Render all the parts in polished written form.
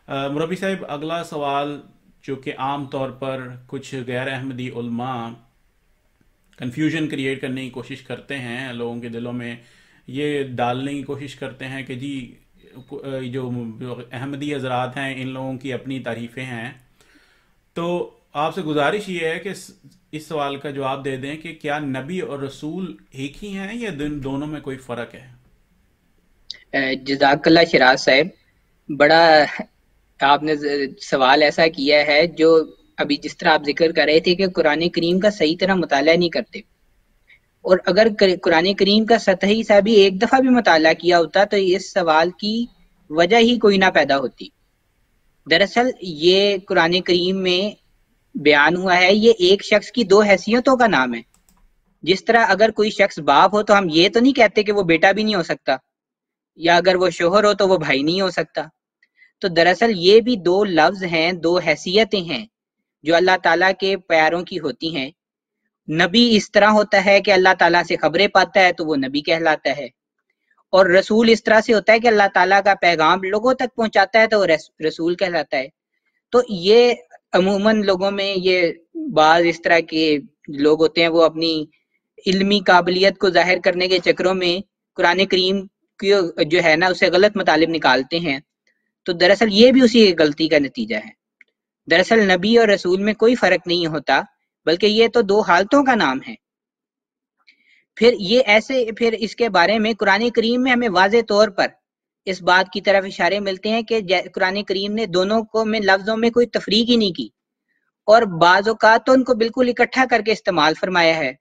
मुरब्बी साहब, अगला सवाल जो कि आम तौर पर कुछ गैर अहमदी उल्मा कन्फ्यूजन क्रिएट करने की कोशिश करते हैं लोगों के दिलों में, ये डालने की कोशिश करते हैं कि जी जो अहमदी हजरात हैं इन लोगों की अपनी तारीफ़ें हैं। तो आपसे गुजारिश ये है कि इस सवाल का जवाब दे दें कि क्या नबी और रसूल एक ही हैं या दोनों में कोई फ़र्क है। जज़ाकल्लाह शिराज साहब, बड़ा आपने सवाल ऐसा किया है जो अभी जिस तरह आप जिक्र कर रहे थे कि कुरान करीम का सही तरह मुताला नहीं करते, और अगर कुरान करीम का सतही सा भी एक दफा भी मुताला किया होता तो इस सवाल की वजह ही कोई ना पैदा होती। दरअसल ये कुरान करीम में बयान हुआ है, ये एक शख्स की दो हैसियतों का नाम है। जिस तरह अगर कोई शख्स बाप हो तो हम ये तो नहीं कहते कि वो बेटा भी नहीं हो सकता, या अगर वो शोहर हो तो वो भाई नहीं हो सकता। तो दरअसल ये भी दो लफ्ज हैं, दो हैसियतें हैं जो अल्लाह ताला के प्यारों की होती हैं। नबी इस तरह होता है कि अल्लाह ताला से खबरें पाता है तो वो नबी कहलाता है, और रसूल इस तरह से होता है कि अल्लाह ताला का पैगाम लोगों तक पहुंचाता है तो वो रसूल कहलाता है। तो ये अमूमन लोगों में ये बाज इस तरह के लोग होते हैं, वो अपनी इल्मी काबिलियत को जाहिर करने के चक्करों में कुरान करीम की जो है ना उसे गलत मतलब निकालते हैं। तो दरअसल ये भी उसी गलती का नतीजा है। दरअसल नबी और रसूल में कोई फर्क नहीं होता, बल्कि ये तो दो हालतों का नाम है। फिर इसके बारे में कुरान करीम में हमें वाज़े तौर पर इस बात की तरफ इशारे मिलते हैं कि कुरान करीम ने दोनों को में लफ्जों में कोई तफरीक ही नहीं की, और बाज़ औक़ात तो उनको बिल्कुल इकट्ठा करके इस्तेमाल फरमाया है।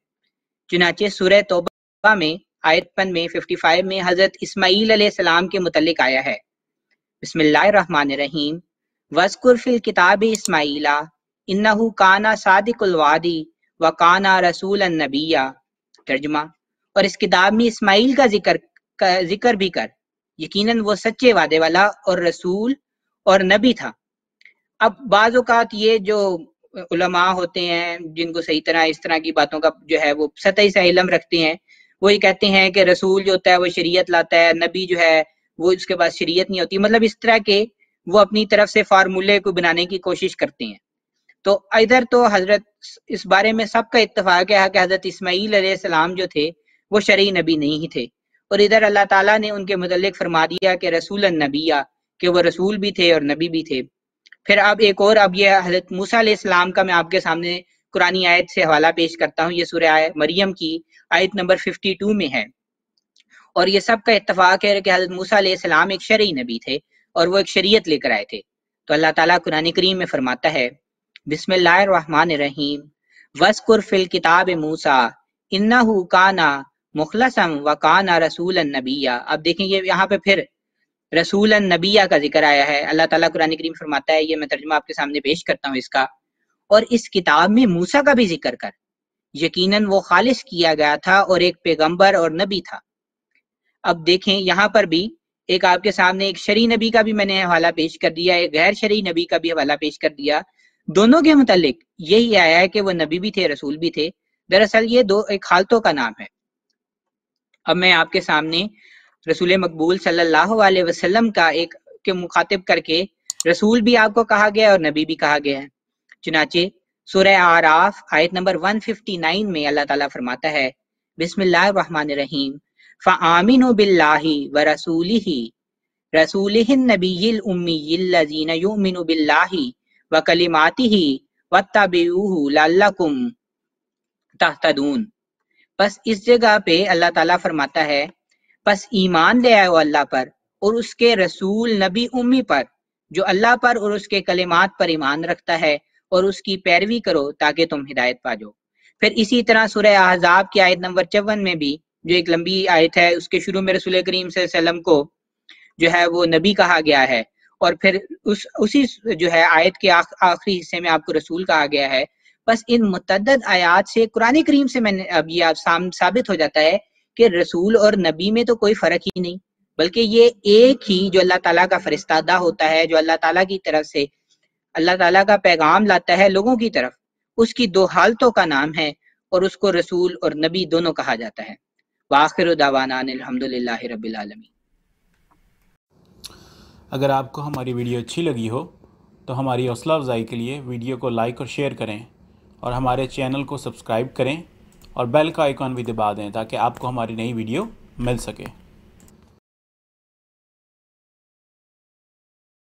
चुनाचे सूरह तौबा में आयत में 55 में हजरत इस्माईल अलैहिस्सलाम के मुतल्लिक आया है, बिस्मिल्लाहिर्रहमानिर्रहीम, वज़कुर फिल किताब इस्माईला इन्नहु काना सादिकुल वादी व काना रसूलन नबिय्या। तर्जुमा, और इस किताब में इस्माईल का जिक्र भी कर, यकीनन वो सच्चे वादे वाला और रसूल और नबी था। अब बाज़ औक़ात ये जो उलमा होते हैं जिनको सही तरह इस तरह की बातों का जो है वो सतही सा इल्म रखते हैं, वो ये कहते हैं कि रसूल जो होता है वो शरीयत लाता है, नबी जो है वो उसके पास शरीयत नहीं होती। मतलब इस तरह के वो अपनी तरफ से फार्मूले को बनाने की कोशिश करते हैं। तो इधर तो हजरत इस बारे में सबका इत्तेफाक है कि हजरत इस्माईल अलैहिस्सलाम जो थे वो शरई नबी नहीं ही थे, और इधर अल्लाह ताला ने उनके मुतल्लिक फरमा दिया कि रसूलन नबिया, कि वो रसूल भी थे और नबी भी थे। फिर अब एक और, अब ये हजरत मूसा अलैहिस्सलाम का मैं आपके सामने कुरानी आयत से हवाला पेश करता हूँ। ये सूरह मरियम की आयत नंबर 52 में है, और ये सब का इत्तफाक है कि हजरत मूसा अलैहिस्सलाम एक शरई नबी थे और वो एक शरीयत लेकर आए थे। तो अल्लाह ताला कुरान करीम में फरमाता है, बिस्मिल्लाहिर्रहमानिर्रहीम, वज़कुर फिल किताब मूसा इन्नहु काना मुखलसन व काना रसूलन नबिय्या। अब देखें ये यहाँ पे फिर रसूलन नबिय्या का जिक्र आया है। अल्लाह ताला कुरान करीम फरमाता है, ये मैं तर्जुमा आपके सामने पेश करता हूँ इसका, और इस किताब में मूसा का भी जिक्र कर, यकीनन वो खालिस किया गया था और एक पैगंबर और नबी था। अब देखें यहाँ पर भी एक आपके सामने एक शरई नबी का भी मैंने हवाला पेश कर दिया, एक गैर शरई नबी का भी हवाला पेश कर दिया। दोनों के मुतालिक यही आया है कि वो नबी भी थे, रसूल भी थे। दरअसल ये दो एक हालतों का नाम है। अब मैं आपके सामने रसूल मकबूल सल्लल्लाहु अलैहि वसल्लम का एक के मुखातिब करके, रसूल भी आपको कहा गया और नबी भी कहा गया है। चुनाचे सूरह आराफ आयत नंबर 159 में अल्लाह ताला फरमाता है, बिस्मिल्लाहिर्रहमानिर्रहीम, फ़आमिनु बिल्लाहि व रसूलिही रसूलिहिन नबिय्यिल उम्मिय्यिल्लज़ीना युमिनु बिल्लाहि व कलिमातिही वत्तबिऊहु लअल्लकुम तहतदून। बस इस जगह पे अल्लाह ताला फरमाता है, बस ईमान ले आओ अल्लाह पर और उसके रसूल नबी उम्मी पर, जो अल्लाह पर और उसके कलिमात पर ईमान रखता है, और उसकी पैरवी करो ताकि तुम हिदायत पा जाओ। फिर इसी तरह सूरह अहज़ाब की आयत नंबर 54 में भी, जो एक लंबी आयत है, उसके शुरू में रसूल करीम सल्लल्लाहु अलैहि वसल्लम को जो है वो नबी कहा गया है, और फिर उसी जो है आयत के आखिरी हिस्से में आपको रसूल कहा गया है। बस इन मुतद्दद आयात से कुरान करीम से मैंने अब ये साबित हो जाता है कि रसूल और नबी में तो कोई फर्क ही नहीं, बल्कि ये एक ही जो अल्लाह ताला का फरिश्तादा होता है, जो अल्लाह ताला की तरफ से अल्लाह ताला का पैगाम लाता है लोगों की तरफ, उसकी दो हालतों का नाम है, और उसको रसूल और नबी दोनों कहा जाता है। वाखिर दावाना अनिल हम्दुलिल्लाहि रब्बिल आलमीन। اگر آپ کو ہماری ویڈیو اچھی لگی ہو تو ہماری حوصلہ افزائی کے لیے ویڈیو کو لائک اور شیئر کریں، اور ہمارے چینل کو سبسکرائب کریں اور بیل کا آئیکن بھی دبا دیں تاکہ آپ کو ہماری نئی ویڈیو مل سکے۔